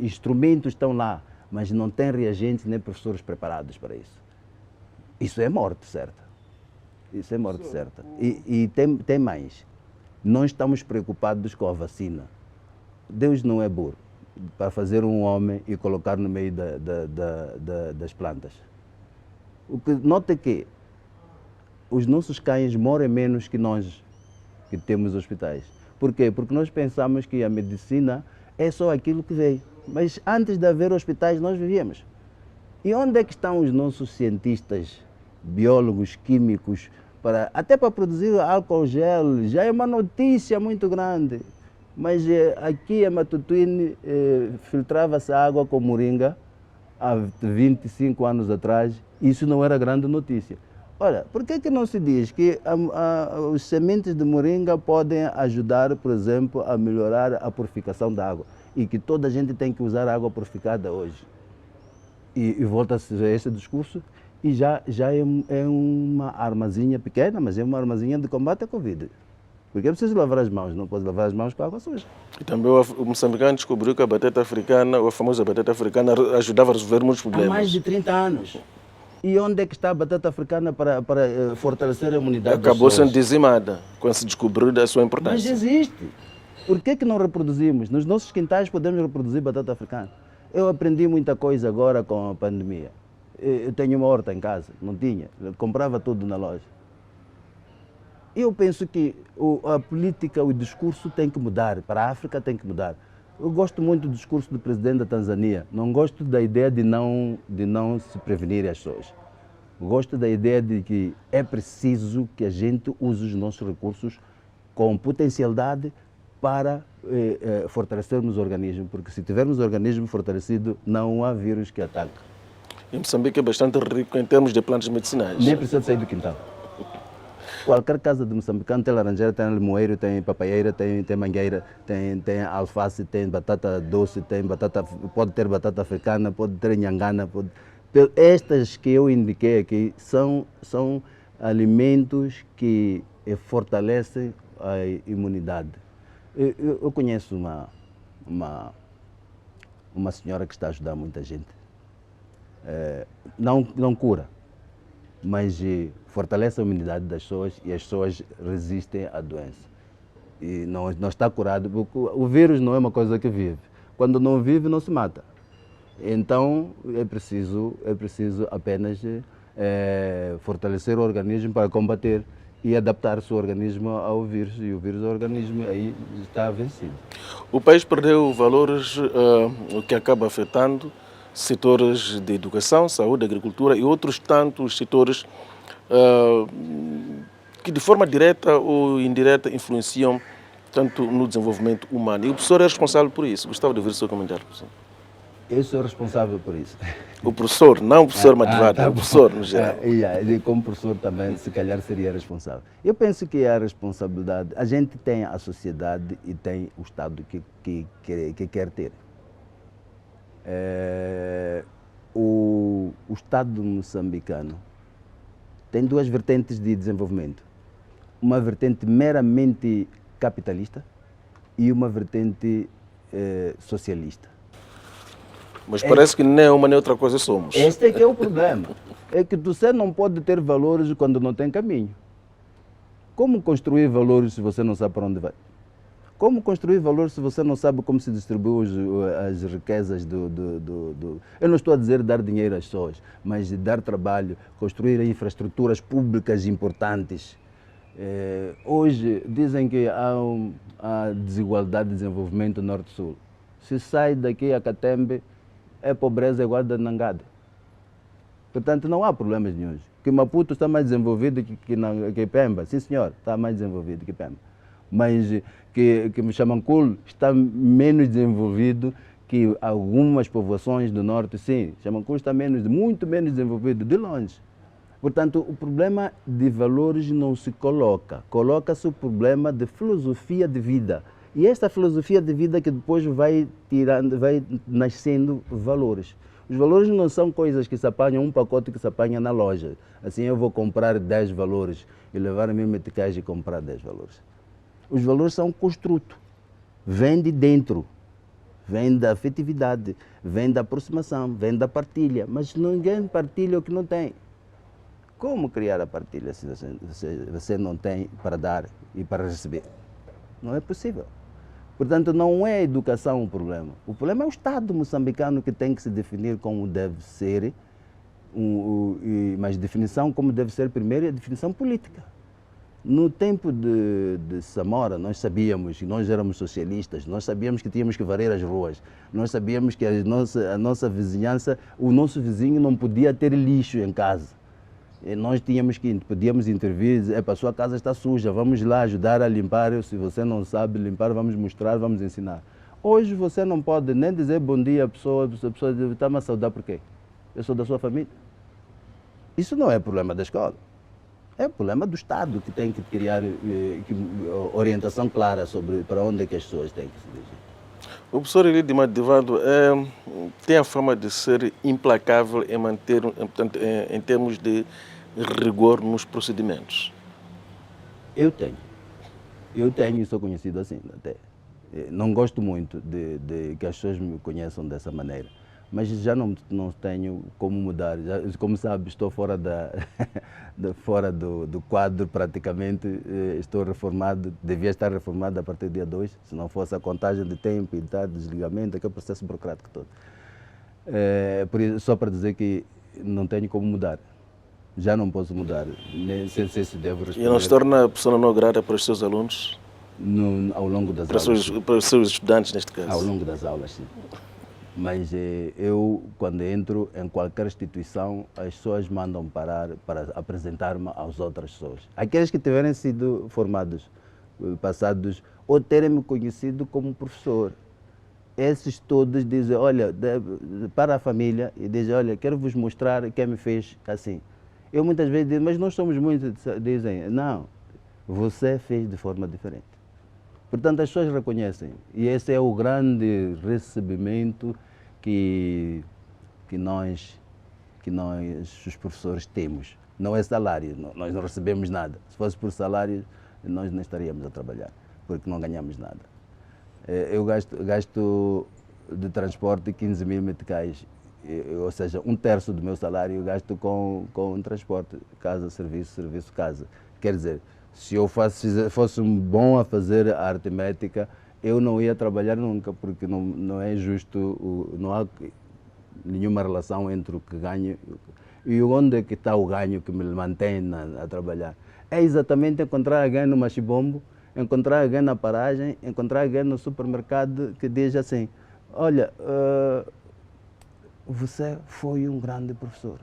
instrumentos estão lá, mas não tem reagentes nem professores preparados para isso. Isso é morte certa. Isso é morte certa. E tem mais. Não estamos preocupados com a vacina. Deus não é burro para fazer um homem e colocar no meio das plantas. Nota que os nossos cães morrem menos que nós, que temos hospitais. Por quê? Porque nós pensamos que a medicina é só aquilo que veio. Mas antes de haver hospitais, nós vivíamos. E onde é que estão os nossos cientistas, biólogos, químicos, até para produzir álcool gel? Já é uma notícia muito grande. Mas aqui em Matutuine filtrava-se água com moringa há 25 anos atrás. Isso não era grande notícia. Olha, por que não se diz que os sementes de moringa podem ajudar, por exemplo, a melhorar a purificação da água e que toda a gente tem que usar água purificada hoje? E volta-se a esse discurso e já é uma armazinha pequena, mas é uma armazinha de combate à Covid. Porque é preciso lavar as mãos, não pode lavar as mãos com água suja. E também o moçambicano descobriu que a batata africana, ou a famosa batata africana, ajudava a resolver muitos problemas. Há mais de 30 anos. E onde é que está a batata africana para fortalecer a imunidade Acabou das sendo pessoas? dizimada quando se descobriu da sua Mas importância. existe. Por que não reproduzimos? Nos nossos quintais podemos reproduzir batata africana. Eu aprendi muita coisa agora com a pandemia. Eu tenho uma horta em casa, não tinha. Eu comprava tudo na loja. Eu penso que a política, o discurso tem que mudar. Para a África tem que mudar. Eu gosto muito do discurso do presidente da Tanzânia. Não gosto da ideia de não se prevenir as pessoas. Gosto da ideia de que é preciso que a gente use os nossos recursos com potencialidade para fortalecermos o organismo, porque se tivermos o organismo fortalecido, não há vírus que ataque. E Moçambique é bastante rico em termos de plantas medicinais. Nem precisa sair do quintal. Qualquer casa de moçambicano tem laranjeira, tem limoeiro, tem papaieira, tem mangueira, tem alface, tem batata doce, tem batata, pode ter batata africana, pode ter nhangana. Estas que eu indiquei aqui são alimentos que fortalecem a imunidade. Eu conheço uma senhora que está a ajudar muita gente. Não cura, mas fortalece a imunidade das pessoas e as pessoas resistem à doença. E não está curado, porque o vírus não é uma coisa que vive. Quando não vive, não se mata. Então é preciso apenas fortalecer o organismo para combater e adaptar o seu organismo ao vírus, e o vírus ao organismo aí está vencido. O país perdeu valores, o que acaba afetando setores de educação, saúde, agricultura e outros tantos setores que de forma direta ou indireta influenciam tanto no desenvolvimento humano. E o professor é responsável por isso. Gostava de ouvir o seu comentário, professor. Eu sou responsável por isso. O professor, não o professor Mativado, tá o professor no geral. E como professor também, se calhar, seria responsável. Eu penso que a responsabilidade, a gente tem a sociedade e tem o Estado que quer ter. O Estado moçambicano tem duas vertentes de desenvolvimento. Uma vertente meramente capitalista e uma vertente socialista. Mas parece que nem uma nem outra coisa somos. Este é que é o problema. É que você não pode ter valores quando não tem caminho. Como construir valores se você não sabe para onde vai? Como construir valores se você não sabe como se distribui as riquezas Eu não estou a dizer dar dinheiro às pessoas, mas de dar trabalho, construir infraestruturas públicas importantes. Hoje dizem que há desigualdade de desenvolvimento norte-sul. Se sai daqui a Catembe, é pobreza igual a Nangada. Portanto, não há problemas nenhum. Que Maputo está mais desenvolvido que Pemba. Sim, senhor, está mais desenvolvido que Pemba. Mas que Xamancul está menos desenvolvido que algumas povoações do norte, sim. Xamancul está muito menos desenvolvido, de longe. Portanto, o problema de valores não se coloca. Coloca-se o problema de filosofia de vida. E esta filosofia de vida que depois vai nascendo valores. Os valores não são coisas que se apanham, um pacote que se apanha na loja. Assim eu vou comprar 10 valores e levar a minha meticagem e comprar 10 valores. Os valores são construto. Vem de dentro. Vem da afetividade, vem da aproximação, vem da partilha. Mas ninguém partilha o que não tem. Como criar a partilha se você não tem para dar e para receber? Não é possível. Portanto, não é a educação o problema. O problema é o Estado moçambicano que tem que se definir como deve ser, mas definição como deve ser primeiro é a definição política. No tempo de Samora, nós sabíamos que nós éramos socialistas, nós sabíamos que tínhamos que varrer as ruas, nós sabíamos que a nossa vizinhança, o nosso vizinho não podia ter lixo em casa. E nós podíamos intervir, a sua casa está suja, vamos lá ajudar a limpar, se você não sabe limpar, vamos mostrar, vamos ensinar. Hoje você não pode nem dizer bom dia à pessoa, a pessoa está-me a saudar por quê? Eu sou da sua família. Isso não é problema da escola, é problema do Estado que tem que criar orientação clara sobre para onde é que as pessoas têm que se dirigir. O professor Elidio Mativado tem a fama de ser implacável em termos de rigor nos procedimentos. Eu tenho e sou conhecido assim até. Não gosto muito de que as pessoas me conheçam dessa maneira, mas já não tenho como mudar. Já, como sabe, estou fora, fora do quadro praticamente, estou reformado, devia estar reformado a partir do dia 2, se não fosse a contagem de tempo e tal, desligamento, aquele processo burocrático todo. Só para dizer que não tenho como mudar. Já não posso mudar, nem sei se devo responder. E não se torna persona não grata para os seus alunos? Ao longo das aulas. Para os seus estudantes, neste caso? Ao longo das aulas, sim. Mas eu, quando entro em qualquer instituição, as pessoas mandam parar para apresentar-me às outras pessoas. Aqueles que tiverem sido formados, passados, ou terem me conhecido como professor. Esses todos dizem, olha, para a família, e dizem, olha, quero vos mostrar quem me fez assim. Eu muitas vezes digo, mas nós somos muitos, dizem, não, você fez de forma diferente. Portanto, as pessoas reconhecem. E esse é o grande recebimento que nós, os professores, temos. Não é salário, nós não recebemos nada. Se fosse por salário, nós não estaríamos a trabalhar, porque não ganhamos nada. Eu gasto de transporte 15 mil meticais, ou seja, 1/3 do meu salário eu gasto com transporte, casa, serviço, serviço, casa. Quer dizer, se eu fosse bom a fazer a aritmética, eu não ia trabalhar nunca, porque não é justo, não há nenhuma relação entre o que ganho e onde é que está o ganho que me mantém a trabalhar. É exatamente encontrar alguém no machibombo, encontrar alguém na paragem, encontrar alguém no supermercado que diz assim, olha, você foi um grande professor.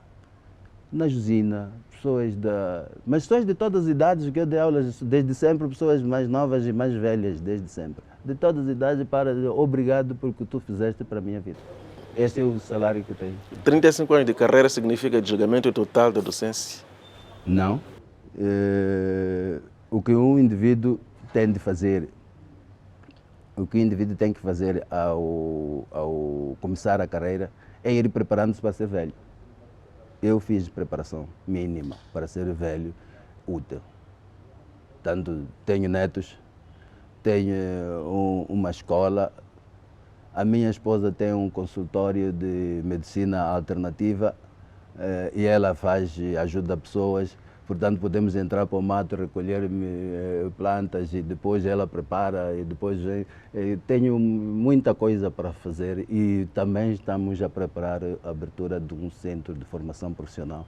Na usina, mas pessoas de todas as idades, que eu dei aulas desde sempre, pessoas mais novas e mais velhas, desde sempre. De todas as idades, obrigado por que tu fizeste para a minha vida. Este é o salário que eu tenho. 35 anos de carreira significa desligamento total da docência? Não. O que um indivíduo tem de fazer, o que o indivíduo tem que fazer ao começar a carreira é ir preparando-se para ser velho. Eu fiz preparação mínima para ser velho útil. Tanto tenho netos, tenho uma escola, a minha esposa tem um consultório de medicina alternativa e ela ajuda pessoas. Portanto, podemos entrar para o mato, recolher plantas e depois ela prepara e depois tenho muita coisa para fazer e também estamos a preparar a abertura de um centro de formação profissional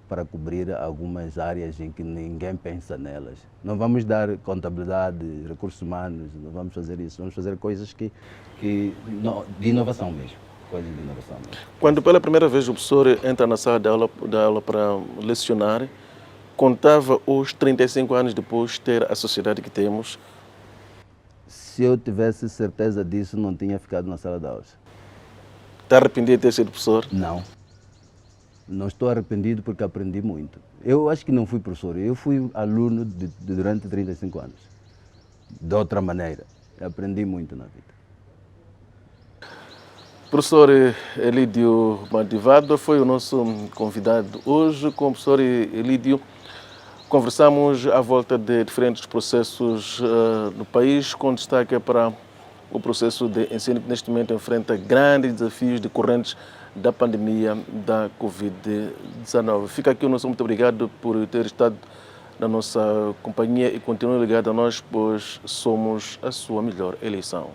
para cobrir algumas áreas em que ninguém pensa nelas. Não vamos dar contabilidade, recursos humanos, não vamos fazer isso, vamos fazer coisas de inovação mesmo. Coisas de inovação mesmo. Quando pela primeira vez o professor entra na sala de aula para lecionar, contava os 35 anos depois de ter a sociedade que temos? Se eu tivesse certeza disso, não tinha ficado na sala de aulas. Está arrependido de ter sido professor? Não. Não estou arrependido porque aprendi muito. Eu acho que não fui professor, eu fui aluno durante 35 anos. De outra maneira, aprendi muito na vida. Professor Elídio Madivadua foi o nosso convidado hoje. Com o professor Elídio, conversamos à volta de diferentes processos no país, com destaque para o processo de ensino que neste momento enfrenta grandes desafios decorrentes da pandemia da Covid-19. Fica aqui o nosso muito obrigado por ter estado na nossa companhia e continue ligado a nós, pois somos a sua melhor eleição.